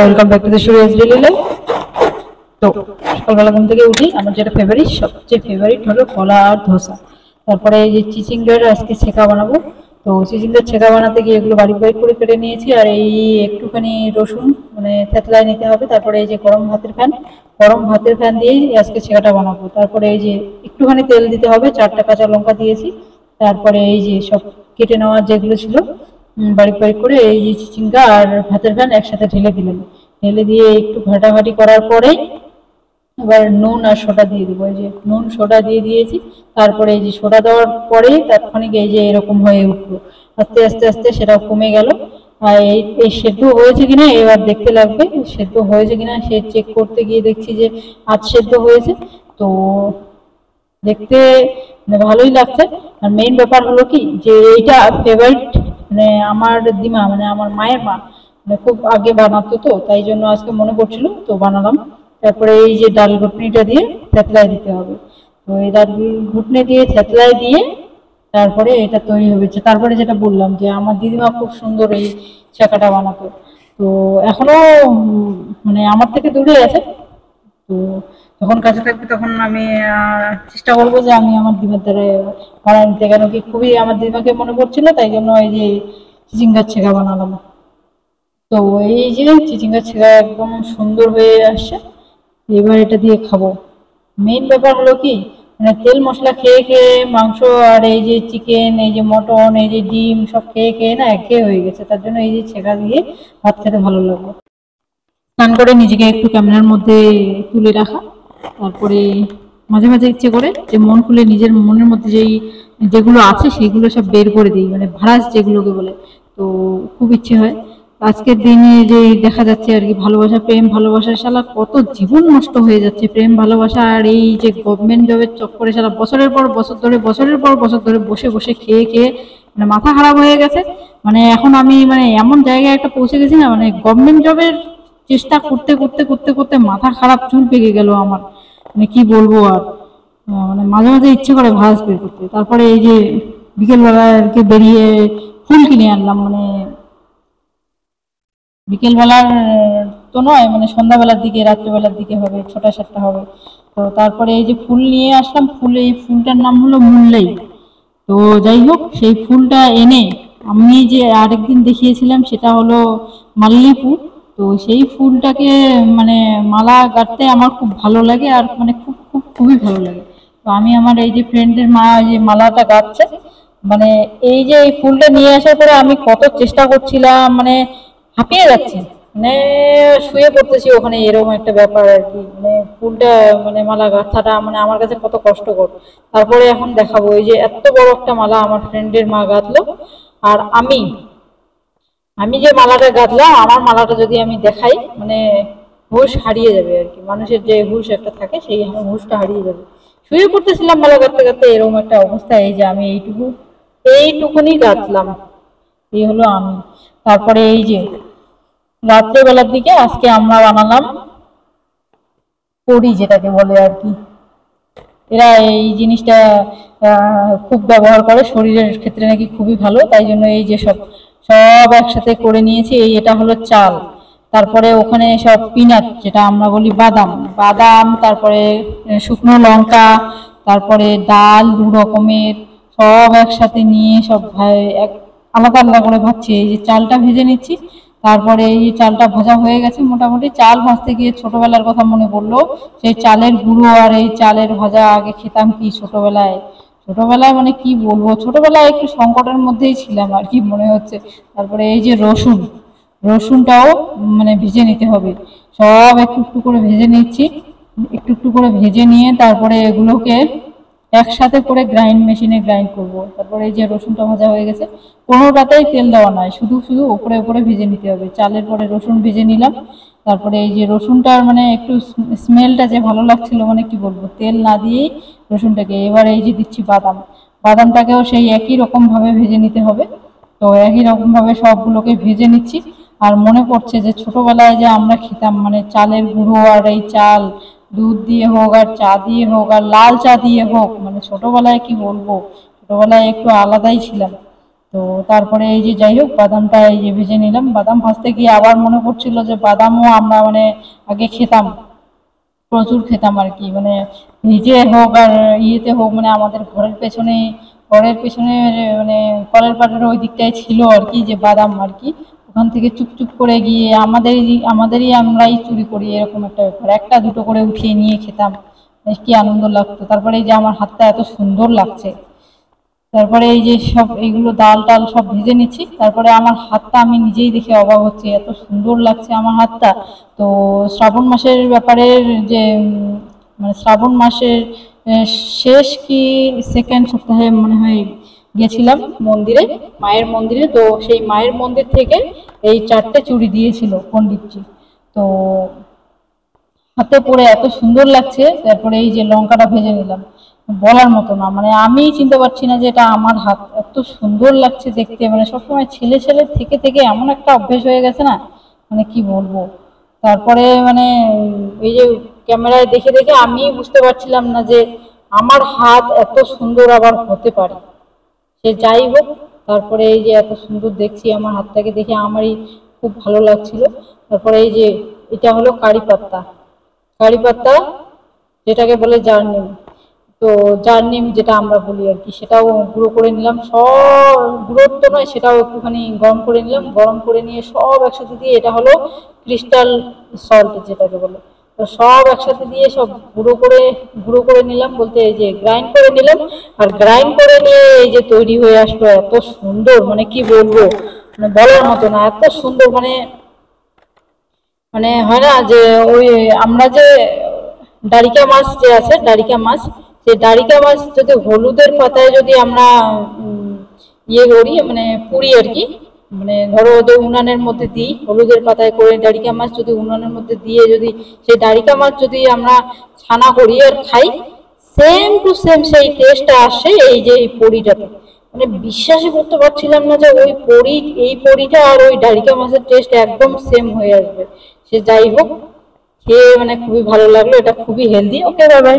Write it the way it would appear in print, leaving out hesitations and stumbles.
Welcome back to the story daily life. তো সকালবেলা ঘুম থেকে উঠি, আমার যেটা ফেভারিট, সবচেয়ে ফেভারিট হলো কলা আর ধোসা। তারপরে এই যে চিচিঙ্গার আজকে ছেঁকা বানাবো। তো চিচিঙ্গার ছেঁকা বানাতে গিয়ে এগুলো বারিক বারিক করে কেটে নিয়েছি, আর এই একটুখানি রসুন মানে থেতলায় নিতে হবে। তারপরে এই যে গরম ভাতের ফ্যান দিয়েই আজকে ছেঁকাটা বানাবো। তারপরে এই যে একটুখানি তেল দিতে হবে, 4টা কাঁচা লঙ্কা দিয়েছি। তারপরে এই যে সব কেটে নেওয়া যেগুলো ছিল বারিক বারিক করে এই যে চিচিঙ্গা আর ভাতের ফ্যান একসাথে ঢেলে দিলাম। ঢেলে দিয়ে একটু ঘাটাঘাটি করার পরে এবার নুন আর সোডা দিয়ে দিব। এই যে নুন সোডা দিয়ে দিয়েছি। তারপরে এই যে সোডা দেওয়ার পরে তাৎক্ষণিক এই যে এরকম হয়ে উঠলো, আস্তে আস্তে আস্তে সেটা কমে গেল। আর এই সেদ্ধ হয়েছে কিনা এবার দেখতে লাগবে, সেদ্ধ হয়েছে কিনা সে চেক করতে গিয়ে দেখছি যে আধ সেদ্ধ হয়েছে। তো দেখতে মানে ভালোই লাগছে। আর মেইন ব্যাপার হলো কি যে এইটা ফেভারিট, মানে আমার দিমা মানে আমার মায়ের মা মানে খুব আগে বানাতো, তো তাই জন্য আজকে মনে পড়ছিল তো বানালাম। তারপরে এই যে ডাল ঘুটনিটা দিয়ে থেতলায় দিতে হবে। তো এই ডাল ঘুটনি দিয়ে থেতলায় দিয়ে তারপরে এটা তৈরি হবে। তারপরে যেটা বললাম যে আমার দিদিমা খুব সুন্দর এই চাকাটা বানাতো। তো এখনো মানে আমার থেকে দূরে আছে। তো যখন কাছে থাকবে তখন আমি চেষ্টা করবো যে আমি আমার দিদিমার দ্বারা বানায় নিতে, কেন কি খুবই আমার দিদিমাকে মনে পড়ছিল, তাই জন্য এই যে চিচিঙ্গার ছেঁকা বানালাম। তো এই যে চিচিঙ্গার ছেঁকা একদম সুন্দর হয়ে আসছে, এবার এটা দিয়ে খাবো। মেইন ব্যাপার হলো কি মানে তেল মশলা খেয়ে খেয়ে মাংস আর এই যে চিকেন, এই যে মটন, এই যে ডিম সব খেয়ে খেয়ে না একঘেয়ে হয়ে গেছে, তার জন্য এই যে ছেঁকা দিয়ে ভাত খেতে ভালো লাগবে। স্নান করে নিজেকে একটু ক্যামেরার মধ্যে তুলে রাখা, তারপরে মাঝে মাঝে ইচ্ছে করে যে মন খুলে নিজের মনের মধ্যে যেগুলো আছে সেগুলো সব বের করে দিই, মানে ভাড়াস যেগুলোকে বলে। তো খুব ইচ্ছে হয় আজকের দিনে যে দেখা যাচ্ছে আর কি ভালোবাসা, প্রেম ভালোবাসার শালা কত জীবন নষ্ট হয়ে যাচ্ছে প্রেম ভালোবাসা। আর এই যে গভর্নমেন্ট জবের চক্করে শালা বছরের পর বছর ধরে বসে বসে খেয়ে খেয়ে মানে মাথা খারাপ হয়ে গেছে। মানে এখন আমি মানে এমন জায়গায় একটা পৌঁছে গেছি না, মানে গভর্নমেন্ট জবের চেষ্টা করতে করতে করতে করতে মাথা খারাপ, চুল পেকে গেল আমার, মানে কি বলবো আর। মানে মাঝে মাঝে ইচ্ছে করে ভাঁজ বের করতে। তারপরে এই যে বিকেলবেলা আর কি বেরিয়ে ফুল কিনে আনলাম, মানে বিকেলবেলার তো নয়, মানে সন্ধ্যাবেলার দিকে রাত্রিবেলার দিকে হবে, 6টা 7টা হবে। তো তারপরে এই যে ফুল নিয়ে আসলাম, এই ফুলটার নাম হলো মুল্লাই। তো যাই হোক সেই ফুলটা এনে আমি যে আরেকদিন দেখিয়েছিলাম সেটা হলো মাল্লিপু। তো সেই ফুলটাকে মানে মালা গাঁথতে আমার খুব ভালো লাগে, আর মানে খুবই ভালো লাগে। তো আমি আমার এই যে ফ্রেন্ডের মা যে মালাটা গাঁথছে, মানে এই যে এই ফুলটা নিয়ে আসার পরে আমি কত চেষ্টা করছিলাম, মানে হাঁপিয়ে যাচ্ছি, মানে শুয়ে পড়তেছি ওখানে, এরকম একটা ব্যাপার আর কি। মানে ফুলটা মানে মালা গাঁথাটা মানে আমার কাছে কত কষ্টকর। তারপরে এখন দেখাবো এই যে এত বড় একটা মালা আমার ফ্রেন্ডের মা গাঁথলো, আর আমি আমি যে মালাটা গাঁথলাম আমার মালাটা যদি আমি দেখাই মানে হুঁশ হারিয়ে যাবে আর কি, মানুষের যে হুঁশ একটা থাকে সেই হুঁশটা হারিয়ে যাবে। শুয়ে পড়তেছিলাম মালা গাঁথতে গাঁথতে, এরকম একটা অবস্থা। এই যে আমি এইটুকুনি গাঁথলাম, এই হলো আমি। তারপরে এই যে রাত্রেবেলার দিকে আজকে আমরা বানালাম কড়ি, যেটাকে বলে আর কি। এরা এই জিনিসটা খুব ব্যবহার করে, শরীরের ক্ষেত্রে নাকি খুবই ভালো, তাই জন্য এই যে সব সব একসাথে করে নিয়েছি। এটা হলো চাল, তারপরে ওখানে সব পিনাট যেটা আমরা বলি বাদাম বাদাম, তারপরে শুকনো লঙ্কা, তারপরে ডাল 2 রকমের সব একসাথে নিয়ে সব আলাদা আলাদা করে ভাজছি। এই যে চালটা ভেজে নিচ্ছি। তারপরে এই যে চালটা ভাজা হয়ে গেছে, মোটামুটি চাল ভাজতে গিয়ে ছোটবেলার কথা মনে পড়লো। সেই চালের গুঁড়ো আর এই চালের ভাজা আগে খেতাম কি ছোটবেলায়, ছোটবেলায় মানে কি বলবো, ছোটবেলায় একটু সংকটের মধ্যেই ছিলাম আর কি মনে হচ্ছে। তারপরে এই যে রসুনটাও মানে ভেজে নিতে হবে, সব একটু একটু করে ভেজে নিচ্ছি। একটু একটু করে ভেজে নিয়ে তারপরে এগুলোকে একসাথে করে মেশিনে গ্রাইন্ড করব। তারপরে এই যে রসুনটা ভাজা হয়ে গেছে, কোনোটাতেই তেল দেওয়া নয়, শুধু শুধু ওপরে ওপরে ভেজে নিতে হবে। চালের পরে রসুন ভেজে নিলাম। তারপরে এই যে রসুনটার মানে একটু স্মেলটা যে ভালো লাগছিল, মানে কি বলবো, তেল না দিয়েই রসুনটাকে। এবার এই যে দিচ্ছি বাদামটাকেও সেই একই রকম ভাবে ভেজে নিতে হবে। তো একই রকম ভাবে সবগুলোকে ভেজে নিচ্ছি। আর মনে পড়ছে যে ছোটবেলায় যে আমরা খেতাম, মানে চালের গুঁড়ো আর এই চাল, দুধ দিয়ে হোক আর চা দিয়ে হোক আর লাল চা দিয়ে হোক, মানে ছোটবেলায় কি বলবো, ছোটবেলায় একটু আলাদাই ছিলাম। তো তারপরে এই যে যাই হোক বাদামটা এই যে ভেজে নিলাম। বাদাম ভাজতে গিয়ে আবার মনে পড়ছিল যে বাদামও আমরা মানে আগে খেতাম, প্রচুর খেতাম আর কি, মানে ভিজে হোক আর ইয়েতে হোক, মানে আমাদের ঘরের পেছনে মানে কলের পাড়ের ওই দিকটায় ছিল আর কি যে বাদাম আর কি, ওখান থেকে চুপ করে গিয়ে আমাদেরই আমরাই চুরি করি, এরকম একটা ব্যাপার, একটা দুটো করে উঠিয়ে নিয়ে খেতাম, বেশ কি আনন্দ লাগতো। তারপরে এই যে আমার হাতটা এত সুন্দর লাগছে, তারপরে এই যে সব এইগুলো ডাল টাল সব ভেজে নিচ্ছি, তারপরে আমার হাতটা আমি নিজেই দেখে অবাক হচ্ছি, এত সুন্দর লাগছে আমার হাতটা। তো শ্রাবণ মাসের ব্যাপারে যে মানে শ্রাবণ মাসের শেষ কি সেকেন্ড সপ্তাহে মনে হয় গেছিলাম মন্দিরে, মায়ের মন্দিরে। তো সেই মায়ের মন্দির থেকে এই 4টে চুড়ি দিয়েছিল পণ্ডিতজি। তো হাতে পরে এত সুন্দর লাগছে। তারপরে এই যে লঙ্কাটা ভেজে নিলাম, বলার মতো না, মানে আমি চিনতে পারছি না যে এটা আমার হাত, এত সুন্দর লাগছে দেখতে, মানে সবসময় ছেলে ছেলে থেকে থেকে এমন একটা অভ্যেস হয়ে গেছে না, মানে কি বলবো। তারপরে মানে এই যে ক্যামেরায় দেখে দেখে আমি বুঝতে পারছিলাম না যে আমার হাত এত সুন্দর আবার হতে পারে। সে যাই হোক, তারপরে এই যে এত সুন্দর দেখছি আমার হাতটাকে দেখে আমারই খুব ভালো লাগছিল। তারপরে এই যে এটা হলো কারি পাত্তা, কারি পাত্তা যেটাকে বলে জার্নিম। তো জার্নিম যেটা আমরা বলি আর কি, সেটাও গুঁড়ো করে নিলাম, সব গুঁড়ো তো নয়, সেটাও একটুখানি গরম করে নিলাম, গরম করে নিয়ে সব একসাথে দিয়ে, এটা হলো ক্রিস্টাল সল্ট যেটাকে বলে, তো সব একসাথে দিয়ে সব গুঁড়ো করে নিলাম, বলতে এই যে গ্রাইন্ড করে নিলাম। আর গ্রাইন্ড করে নিয়ে এই যে তৈরি হয়ে আসলো এত সুন্দর, মানে কি বলবো, মানে বলার মতো না, এত সুন্দর, মানে মানে হয় না যে ওই আমরা যে ডারিকা মাছ যে আছে, ডারিকা মাছ, সেই ডারিকা মাছ যদি হলুদের পাতায় যদি আমরা ইয়ে করি, মানে পুরি আর কি, মানে ধরো ওদের উনানের মধ্যে দিই, হলুদের পাতায় করে ডারিকা মাছ যদি উনানের মধ্যে দিয়ে যদি সেই ডারিকা মাছ যদি আমরা ছানা করি আর খাই, সেম টু সেম সেই টেস্টটা আসে এই যে এই পরিটাতে। মানে বিশ্বাসই করতে পারছিলাম না যে এই পরিটা আর ওই ডারিকা মাছের টেস্ট একদম সেম হয়ে আসবে। সে যাই হোক, খেয়ে মানে খুবই ভালো লাগলো, এটা খুবই হেলদি। ওকে, বাই বাই।